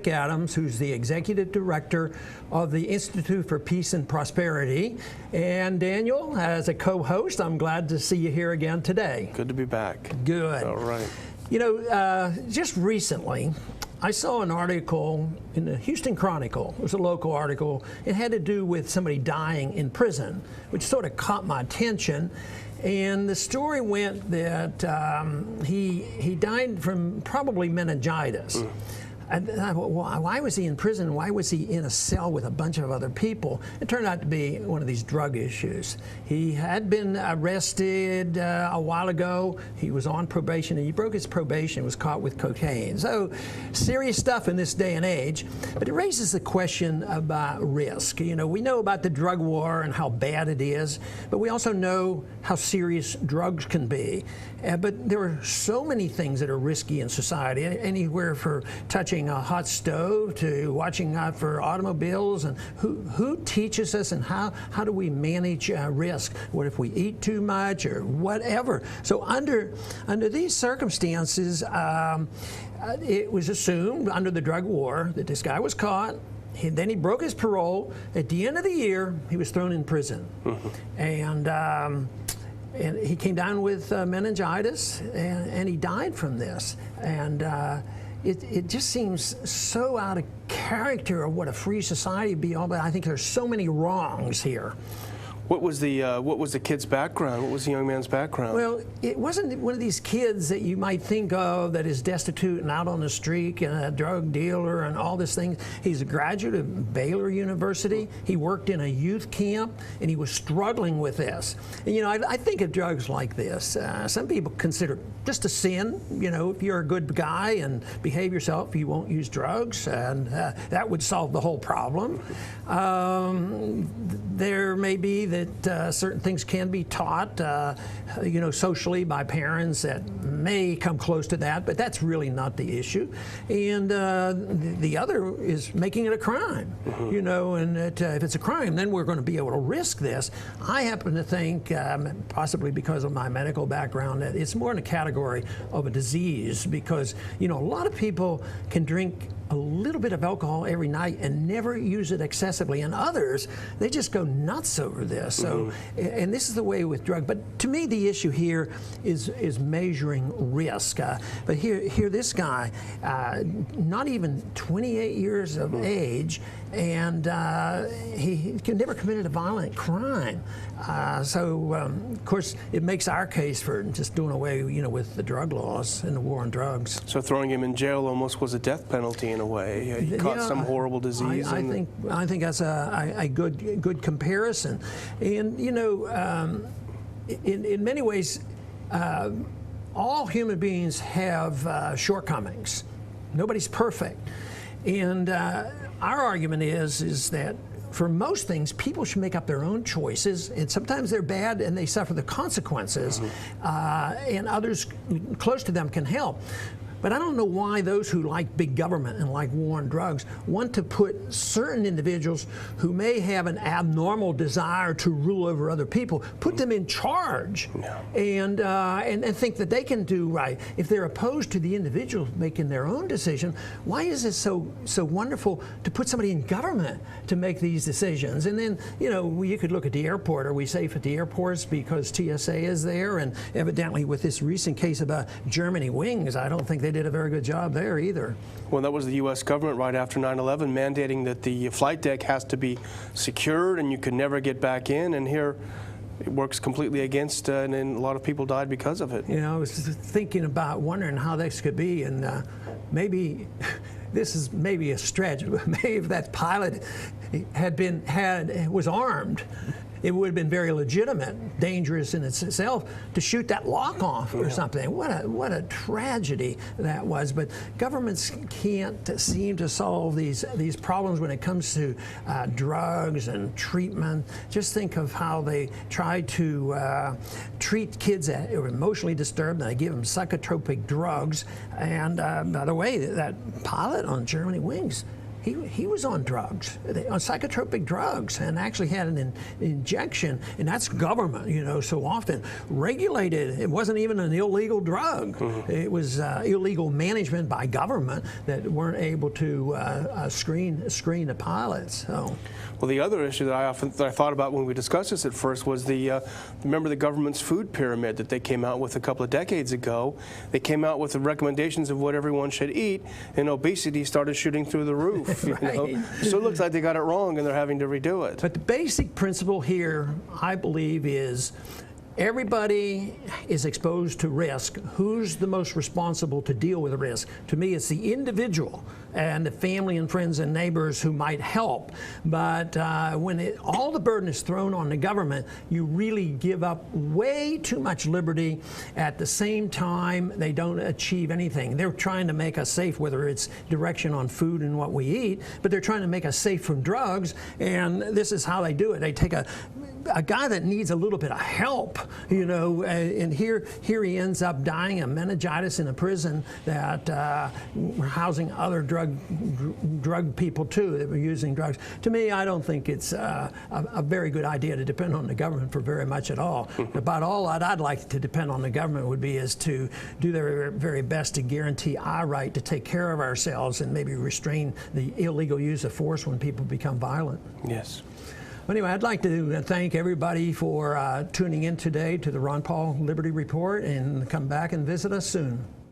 Adams, who's the executive director of the Institute for Peace and Prosperity. And Daniel, as a co-host, I'm glad to see you here again today. Good to be back. Good. All right. You know, just recently, I saw an article in the Houston Chronicle. It was a local article. It had to do with somebody dying in prison, which sort of caught my attention. And the story went that he died from probably meningitis. And I thought, well, why was he in prison? Why was he in a cell with a bunch of other people? It turned out to be one of these drug issues. He had been arrested a while ago. He was on probation, and he broke his probation, was caught with cocaine. So serious stuff in this day and age. But it raises the question about risk. You know, we know about the drug war and how bad it is, but we also know how serious drugs can be. But there are so many things that are risky in society, anywhere from touching a hot stove to watching out for automobiles. And who teaches us, and how do we manage risk? What if we eat too much or whatever? So under these circumstances, it was assumed under the drug war that this guy was caught. Then he broke his parole. At the end of the year, he was thrown in prison. And he came down with meningitis, and he died from this. And it just seems so out of character of what a free society would be all about. I think there's so many wrongs here. What was the kid's background? What was the young man's background? Well, it wasn't one of these kids that you might think of that is destitute and out on the street and a drug dealer and all these things. He's a graduate of Baylor University. He worked in a youth camp, and he was struggling with this. And, you know, I think of drugs like this. Some people consider it just a sin. You know, if you're a good guy and behave yourself, you won't use drugs, and that would solve the whole problem. There may be that certain things can be taught, you know, socially by parents that may come close to that, but that's really not the issue. And the other is making it a crime, you know, and if it's a crime, then we're going to be able to risk this. I happen to think, possibly because of my medical background, that it's more in a category of a disease, because, you know, a lot of people can drink a little bit of alcohol every night and never use it excessively, and others, they just go nuts over this. So, and this is the way with drugs. But to me, the issue here is measuring risk. But here, this guy, not even 28 years of age, and he never committed a violent crime. Of course, it makes our case for just doing away, you know, with the drug laws and the war on drugs. So throwing him in jail almost was a death penalty in a way. He caught some horrible disease. I think that's a good comparison. And, you know, in many ways, all human beings have shortcomings. Nobody's perfect. And our argument is that for most things, people should make up their own choices, and sometimes they're bad and they suffer the consequences, and others close to them can help. But I don't know why those who like big government and like war on drugs want to put certain individuals who may have an abnormal desire to rule over other people, put them in charge, and think that they can do right. If they're opposed to the individual making their own decision, why is it so wonderful to put somebody in government to make these decisions? And then, you know, you could look at the airport. Are we safe at the airports because TSA is there? And evidently, with this recent case about Germany wings, I don't think they did a very good job there either. Well, that was the U.S. government right after 9/11 mandating that the flight deck has to be secured and you could never get back in, and here it works completely against, and then a lot of people died because of it. You know, I was thinking about wondering how this could be, and maybe this is maybe a stretch, but maybe if that pilot was armed, it would have been very legitimate, dangerous in itself, to shoot that lock off or something. What a tragedy that was. But governments can't seem to solve these problems when it comes to drugs and treatment. Just think of how they try to treat kids that are emotionally disturbed, and they give them psychotropic drugs. And by the way, that pilot on Germany wings, he was on drugs, on psychotropic drugs, and actually had an injection, and that's government, you know, so often regulated. It wasn't even an illegal drug. It was illegal management by government that weren't able to screen the pilots. So. Well, the other issue that I thought about when we discussed this at first was remember the government's food pyramid that they came out with a couple of decades ago. They came out with the recommendations of what everyone should eat, and obesity started shooting through the roof. Right. You know? So it looks like they got it wrong, and they're having to redo it. But the basic principle here, I believe, is everybody is exposed to risk. Who's the most responsible to deal with the risk? To me, it's the individual and the family and friends and neighbors who might help. But when all the burden is thrown on the government, you really give up way too much liberty. At the same time, they don't achieve anything. They're trying to make us safe, whether it's direction on food and what we eat, but they're trying to make us safe from drugs, and this is how they do it. They take a guy that needs a little bit of help, you know, and here he ends up dying of meningitis in a prison that we're housing other drug people too that were using drugs. To me, I don't think it's a very good idea to depend on the government for very much at all. About all I'd like to depend on the government would be is to do their very best to guarantee our right to take care of ourselves and maybe restrain the illegal use of force when people become violent. Yes. Anyway, I'd like to thank everybody for tuning in today to the Ron Paul Liberty Report, and come back and visit us soon.